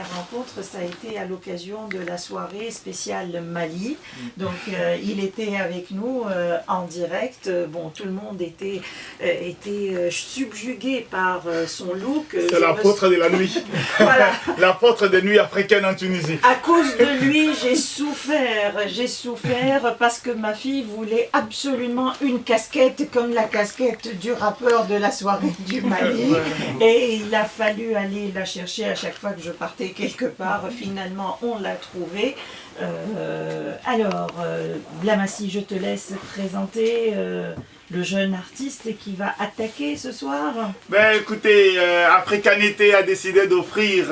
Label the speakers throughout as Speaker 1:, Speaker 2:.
Speaker 1: première rencontre, ça a été à l'occasion de la soirée spéciale Mali. Donc il était avec nous en direct. Bon, tout le monde était subjugué par son look.
Speaker 2: C'est l'apôtre de la nuit.
Speaker 1: Voilà.
Speaker 2: L'apôtre des nuits africaines en Tunisie.
Speaker 1: À cause de lui, j'ai souffert parce que ma fille voulait absolument une casquette comme la casquette du rappeur de la soirée du Mali. Et il a fallu aller la chercher à chaque fois que je partais quelque part. Finalement, on l'a trouvée. Alors, Blamassi, je te laisse présenter le jeune artiste qui va attaquer ce soir.
Speaker 2: Ben écoutez, Africanité a décidé d'offrir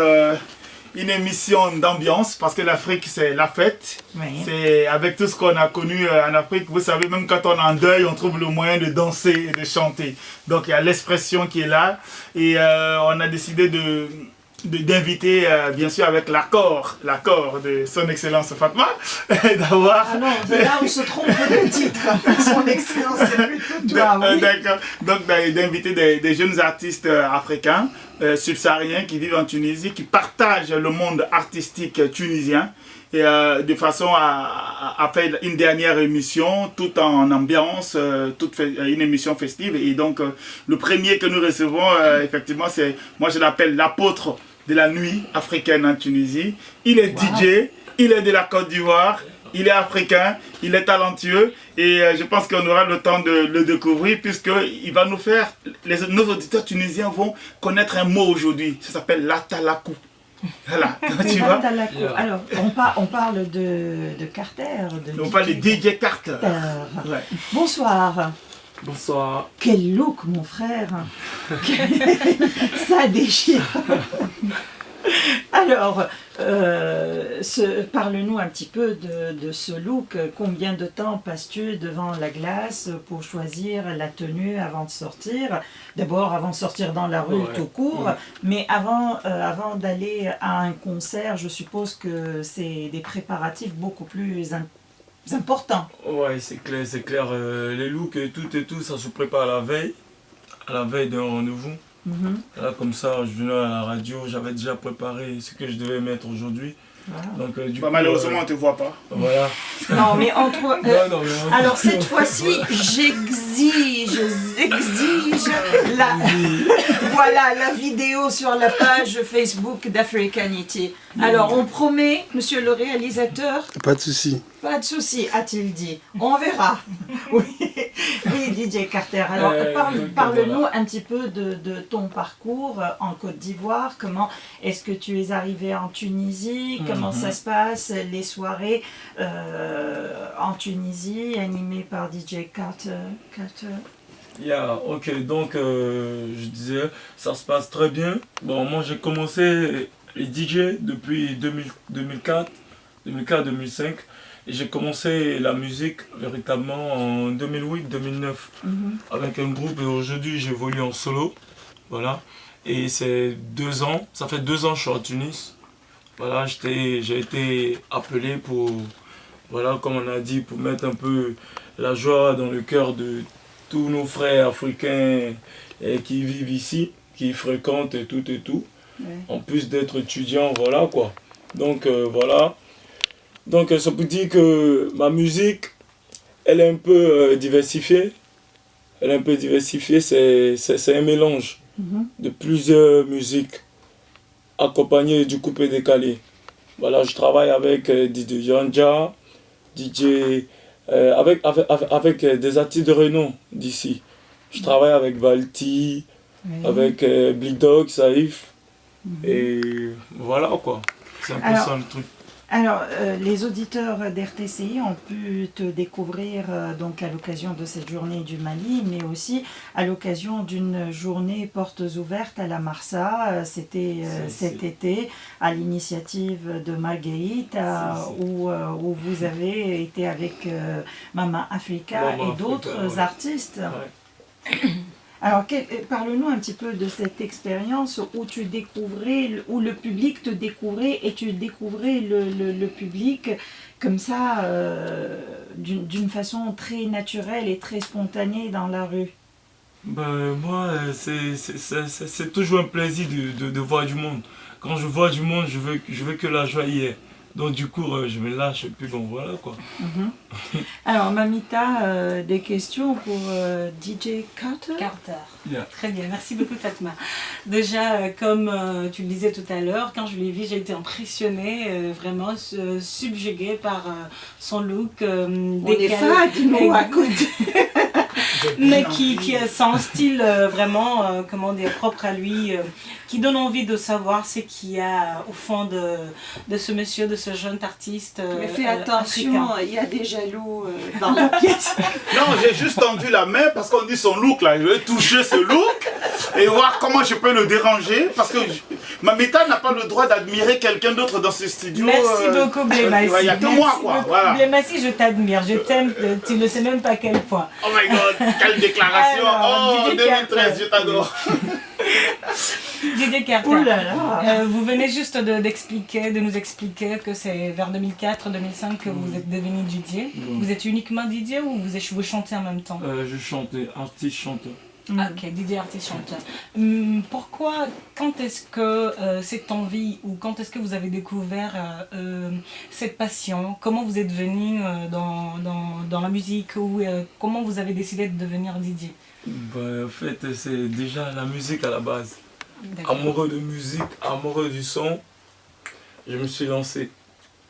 Speaker 2: une émission d'ambiance parce que l'Afrique c'est la fête.
Speaker 1: Oui.
Speaker 2: C'est avec tout ce qu'on a connu en Afrique, vous savez, même quand on est en deuil, on trouve le moyen de danser et de chanter. Donc il y a l'expression qui est là et on a décidé d'inviter, bien sûr, avec l'accord de son excellence Fatma, d'avoir...
Speaker 1: Ah non, c'est là où se trompe le titre. Son excellence, c'est plutôt toi, oui.
Speaker 2: D'accord. Donc d'inviter des jeunes artistes africains, subsahariens, qui vivent en Tunisie, qui partagent le monde artistique tunisien, et de façon à faire une dernière émission, tout en ambiance, une émission festive. Et donc, le premier que nous recevons, effectivement, c'est, moi je l'appelle l'apôtre de la nuit africaine en Tunisie. Il est DJ, il est de la Côte d'Ivoire, il est africain, il est talentueux et je pense qu'on aura le temps de le découvrir puisqu'il va nous faire, nos auditeurs tunisiens vont connaître un mot aujourd'hui, ça s'appelle l'atalakou. Voilà, tu vois.
Speaker 1: Alors, on parle de Carter.
Speaker 2: On parle de DJ Carter.
Speaker 1: Ouais. Bonsoir.
Speaker 3: Bonsoir.
Speaker 1: Quel look, mon frère. Ça déchire. Alors, parle-nous un petit peu de ce look. Combien de temps passes-tu devant la glace pour choisir la tenue avant de sortir? D'abord, avant de sortir dans la rue tout court, mais avant d'aller à un concert, je suppose que c'est des préparatifs beaucoup plus importants.
Speaker 3: Ouais, c'est clair. Les looks et tout, ça se prépare à la veille d'un rendez-vous. Là, comme ça, je venais à la radio, j'avais déjà préparé ce que je devais mettre aujourd'hui.
Speaker 1: Voilà.
Speaker 3: Donc, du
Speaker 2: coup, malheureusement, on ne te voit pas.
Speaker 3: Voilà.
Speaker 1: Non, mais entre...
Speaker 3: non,
Speaker 1: alors, cette fois-ci, j'exige voilà, la vidéo sur la page Facebook d'Africanity. Alors, on promet, monsieur le réalisateur...
Speaker 4: Pas de souci.
Speaker 1: Pas de souci, a-t-il dit. On verra. Oui, DJ Carter. Alors, parle-nous un petit peu de ton parcours en Côte d'Ivoire. Comment est-ce que tu es arrivé en Tunisie? Comment ça se passe, les soirées en Tunisie, animées par DJ Carter?
Speaker 3: Ok, donc je disais, ça se passe très bien. Bon, moi j'ai commencé les DJ depuis 2004-2005. Et j'ai commencé la musique véritablement en 2008-2009 avec un groupe et aujourd'hui j'évolue en solo. Voilà. Et c'est 2 ans, ça fait 2 ans que je suis à Tunis. Voilà, j'ai été appelé pour, voilà, comme on a dit, pour mettre un peu la joie dans le cœur de tous nos frères africains qui vivent ici, qui fréquentent et tout. Ouais. En plus d'être étudiants, voilà quoi. Donc voilà. Donc ça peut dire que ma musique, elle est un peu diversifiée. C'est un mélange de plusieurs musiques accompagnées du coupé décalé. Voilà, je travaille avec DJ Yanja, avec des artistes de renom d'ici. Je travaille avec Valti, avec Blick Dog, Saïf. Et voilà quoi, c'est un peu ça le truc.
Speaker 1: Alors, les auditeurs d'RTCI ont pu te découvrir donc à l'occasion de cette journée du Mali, mais aussi à l'occasion d'une journée portes ouvertes à la Marsa. C'était cet été, à l'initiative de Marguerite, où vous avez été avec Mama Africa et d'autres artistes. Ouais. Alors, parle-nous un petit peu de cette expérience où tu découvrais, où le public te découvrait et tu découvrais le public comme ça, d'une façon très naturelle et très spontanée dans la rue.
Speaker 3: Ben, moi, c'est toujours un plaisir de voir du monde. Quand je vois du monde, je veux que la joie y est. Donc du coup, je me lâche et puis bon, voilà quoi.
Speaker 1: Alors, Mamita, des questions pour DJ Carter?
Speaker 4: Carter.
Speaker 3: Yeah.
Speaker 4: Très bien, merci beaucoup Fatma. Déjà, comme tu le disais tout à l'heure, quand je l'ai vu, j'ai été impressionnée, vraiment subjuguée par son look
Speaker 1: On est fans, nous, à côté.
Speaker 4: mais qui a son style vraiment, comment dire, propre à lui, qui donne envie de savoir ce qu'il y a au fond de ce monsieur, de ce jeune artiste.
Speaker 1: Mais fais attention,
Speaker 4: africain.
Speaker 1: il y a des jaloux dans la pièce.
Speaker 2: Non, j'ai juste tendu la main parce qu'on dit son look là. Je vais toucher ce look et voir comment je peux le déranger. Parce que Mamita n'a pas le droit d'admirer quelqu'un d'autre dans ce studio.
Speaker 4: Merci beaucoup Blémassi.
Speaker 2: Il n'y a que moi quoi. Voilà.
Speaker 4: Blémassi, je t'admire, je t'aime, tu ne sais même pas à quel point.
Speaker 2: Oh my god, quelle déclaration.
Speaker 4: Alors,
Speaker 2: oh,
Speaker 4: DJ
Speaker 2: 2013,
Speaker 4: Carter.
Speaker 2: je t'adore.
Speaker 4: Didier Carter,
Speaker 1: Ouh là là.
Speaker 4: vous venez juste de nous expliquer que c'est vers 2004-2005 que vous êtes devenu Didier. Vous êtes uniquement Didier ou vous chantez en même temps?
Speaker 3: Je chantais, artiste chanteur.
Speaker 4: Ah, ok, Didier artiste chanteur. Pourquoi, quand est-ce que cette envie ou quand est-ce que vous avez découvert cette passion? Comment vous êtes venu dans la musique ou comment vous avez décidé de devenir Didier?
Speaker 3: Ben, en fait, c'est déjà la musique à la base.
Speaker 4: D'accord.
Speaker 3: Amoureux de musique, amoureux du son, je me suis lancé.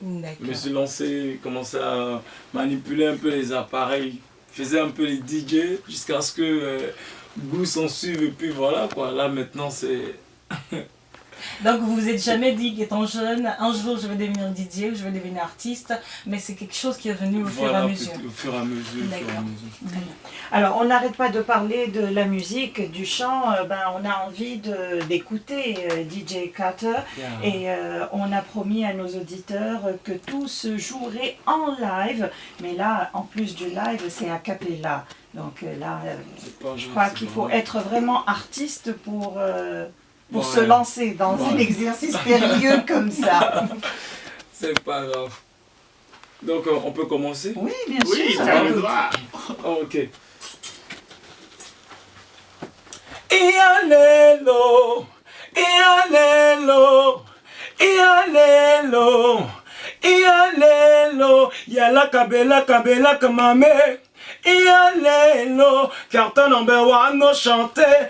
Speaker 3: Je me suis lancé, commencé à manipuler un peu les appareils, faisais un peu les DJ jusqu'à ce que goût s'en suive et puis voilà quoi. Là maintenant c'est...
Speaker 4: Donc vous vous êtes jamais dit qu'étant jeune, un jour je vais devenir DJ ou je vais devenir artiste, mais c'est quelque chose qui est venu au fur et à mesure.
Speaker 3: Au fur et à mesure, au fur et à
Speaker 4: D'accord.
Speaker 3: mesure.
Speaker 4: Très bien.
Speaker 1: Alors, on n'arrête pas de parler de la musique, du chant. On a envie d'écouter DJ Carter.
Speaker 3: Yeah.
Speaker 1: Et on a promis à nos auditeurs que tout se jouerait en live. Mais là, en plus du live, c'est a cappella. Donc là,
Speaker 3: C'est pas
Speaker 1: je
Speaker 3: grave,
Speaker 1: crois
Speaker 3: c'est
Speaker 1: qu'il
Speaker 3: pas
Speaker 1: faut
Speaker 3: grave.
Speaker 1: être vraiment artiste pour
Speaker 3: Ouais.
Speaker 1: se lancer dans un
Speaker 3: Ouais.
Speaker 1: exercice périlleux comme ça.
Speaker 3: C'est pas grave. Donc on peut commencer?
Speaker 1: Oui, bien
Speaker 2: Oui,
Speaker 1: sûr.
Speaker 2: tu as le droit.
Speaker 3: Oh, ok. Ialelo, ialelo, ialelo, ialelo, yala kabela kabela kamame. Ialelo, Carter number one, no chanter.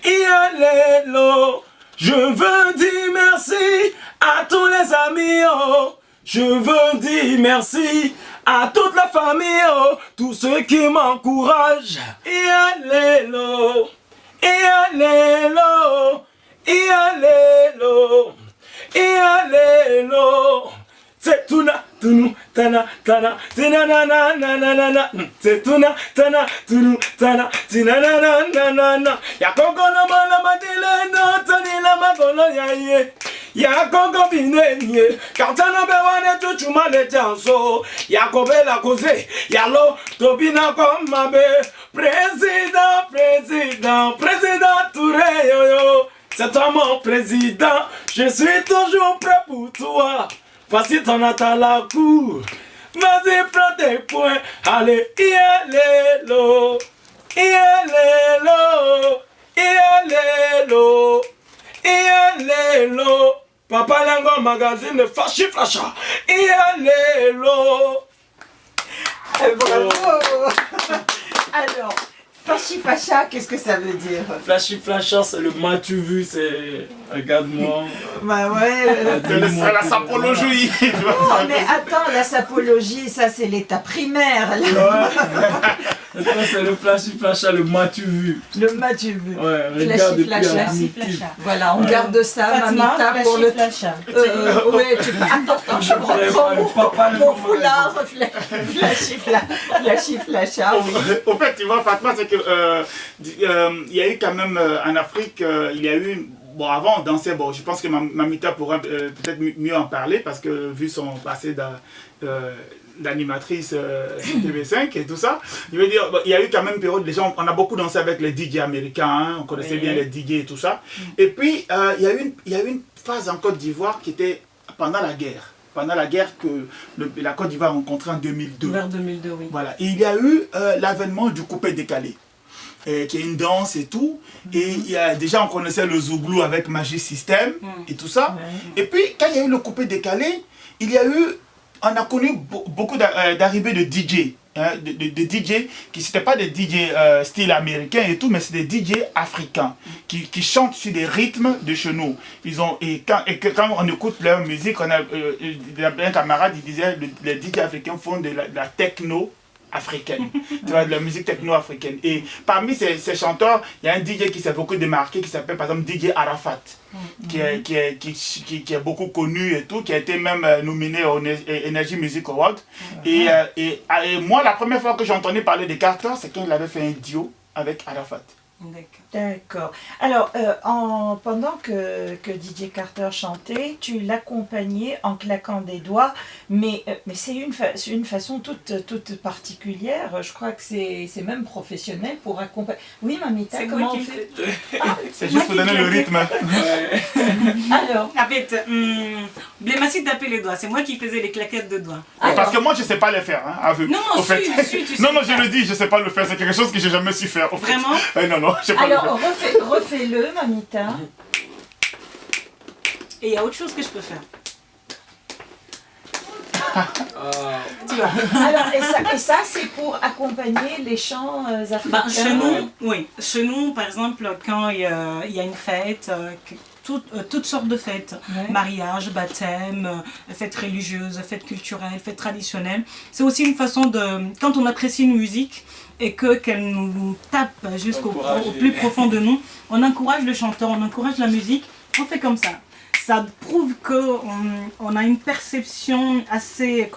Speaker 3: Ialelo, je veux dire merci à tous les amis. Oh. Je veux dire merci à toute la famille, oh, tous ceux qui m'encouragent. Ialelo, ialelo, ialelo, ialelo. C'est tuna, tunu, tana, tana, tina na na na na na na. C'est tuna, tana, tunu, tana, tina na na na na na. Ya koko no mana matile no tani la makono ya ye. Ya koko binenye, kartana bewane tuchuma le janso. Ya kobe la koze, ya lo tobina komabe. Président, président, président Touré yo yo. C'est toi mon président, je suis toujours prêt pour toi. Voici ton à la cour. Vas-y, prends tes points. Allez, ialelo, ialelo, ialelo, ialelo. Papa Lango magazine Fachi Flasha. Ialelo.
Speaker 1: Bravo. Alors, Fachi Facha, qu'est-ce que ça veut dire?
Speaker 3: Flashy Flasha, c'est le m'as-tu vu, c'est... Regarde-moi.
Speaker 1: Bah ouais.
Speaker 2: C'est la sapologie. tu vois.
Speaker 1: Oh, mais attends, la sapologie, ça c'est l'état primaire.
Speaker 3: Ouais. Ça, c'est le Flashy Flasha, le m'as-tu vu.
Speaker 1: Le match vu.
Speaker 3: Ouais,
Speaker 1: Flashy
Speaker 3: regarde depuis
Speaker 1: Flasha.
Speaker 3: un
Speaker 4: Flashy
Speaker 3: primitif.
Speaker 4: Flasha.
Speaker 1: Voilà, on garde ça,
Speaker 4: Fatma,
Speaker 1: Mamita, pour le.
Speaker 4: Flasha.
Speaker 1: Ouais, tu peux. Attends, je reprends
Speaker 3: Le papa,
Speaker 1: mon foulard. Flashy Flasha, oui.
Speaker 2: Au fait, tu vois, Fatma, c'est que il y a eu quand même en Afrique, il y a eu. Bon, avant on dansait, bon, je pense que Mamita pourra peut-être mieux en parler parce que vu son passé d'animatrice sur TV5 et tout ça, je veux dire, bon, il y a eu quand même une période, les gens, on a beaucoup dansé avec les DJ américains, hein, on connaissait bien les DJ et tout ça. Et puis, il y a eu une phase en Côte d'Ivoire qui était pendant la guerre. Pendant la guerre que la Côte d'Ivoire a rencontré en 2002.
Speaker 4: Vers 2002, oui.
Speaker 2: Voilà. Et il y a eu l'avènement du coupé décalé. qui est une danse et tout. Et déjà, on connaissait le Zouglou avec Magic System et tout ça. Et puis, quand il y a eu le coupé-décalé, on a connu beaucoup d'arrivées de DJ. Hein, de DJ qui n'étaient pas des DJ style américain et tout, mais c'est des DJ africains qui chantent sur des rythmes de chez nous. Quand on écoute leur musique, on a un camarade qui disait les DJ africains font de la techno africaine, tu vois, de la musique techno-africaine. Et parmi ces chanteurs, il y a un DJ qui s'est beaucoup démarqué, qui s'appelle par exemple DJ Arafat, qui est beaucoup connu et tout, qui a été même nominé au Energy Music Award. Et moi, la première fois que j'ai entendu parler de Carter, c'est quand il avait fait un duo avec Arafat.
Speaker 1: D'accord. Alors, pendant que DJ Carter chantait, tu l'accompagnais en claquant des doigts, mais c'est une façon toute particulière. Je crois que c'est même professionnel pour accompagner. Oui, Mamita, comment on fait?
Speaker 2: C'est juste pour donner le rythme.
Speaker 1: Alors,
Speaker 4: en fait, merci de taper les doigts. C'est moi qui faisais les claquettes de doigts.
Speaker 2: Parce que moi, je ne sais pas les faire. Hein, aveu.
Speaker 4: Non,
Speaker 2: au fait.
Speaker 4: tu sais
Speaker 2: non, je le dis, je ne sais pas le faire. C'est quelque chose que je n'ai jamais su faire. Au fait.
Speaker 4: Vraiment
Speaker 2: non, je sais pas.
Speaker 1: Alors, refais-le, Mamita.
Speaker 4: Et il y a autre chose que je peux faire.
Speaker 1: Tu vois. Alors, et ça c'est pour accompagner les chants africains.
Speaker 4: Chez nous, par exemple, quand il y a une fête, toutes sortes de fêtes, mariage, baptême, fêtes religieuses, fêtes culturelles, fêtes traditionnelles, c'est aussi une façon de, quand on apprécie une musique et qu'elle nous tape jusqu'au plus profond de nous, on encourage le chanteur, on encourage la musique, on fait comme ça. Ça prouve qu'on a une perception assez,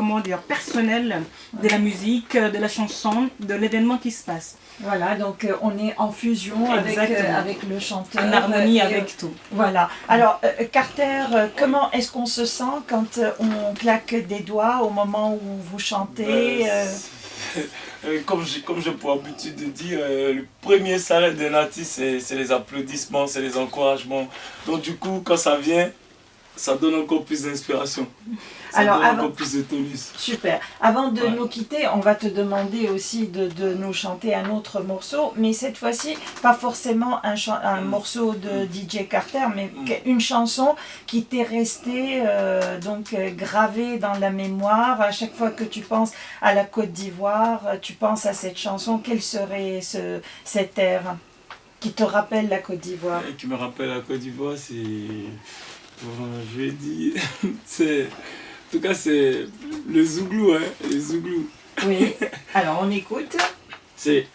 Speaker 4: personnelle de la musique, de la chanson, de l'événement qui se passe.
Speaker 1: Voilà, donc on est en fusion avec le chanteur.
Speaker 4: En harmonie avec tout.
Speaker 1: Voilà. Alors, Carter, comment est-ce qu'on se sent quand on claque des doigts au moment où vous chantez
Speaker 3: Comme j'ai pour habitude de dire, le premier salaire d'un artiste, c'est les applaudissements, c'est les encouragements. Donc du coup, quand ça vient, ça donne encore plus d'inspiration. Ça donne encore plus de tonus.
Speaker 1: Super. Avant de nous quitter, on va te demander aussi de nous chanter un autre morceau, mais cette fois-ci, pas forcément un morceau de DJ Carter, mais une chanson qui t'est restée gravée dans la mémoire. À chaque fois que tu penses à la Côte d'Ivoire, tu penses à cette chanson. Quel serait cet air qui te rappelle la Côte d'Ivoire?
Speaker 3: Qui me rappelle la Côte d'Ivoire, c'est... je vais dire... En tout cas, c'est le Zouglou, hein, le Zouglou.
Speaker 1: Oui, alors on écoute.
Speaker 3: C'est...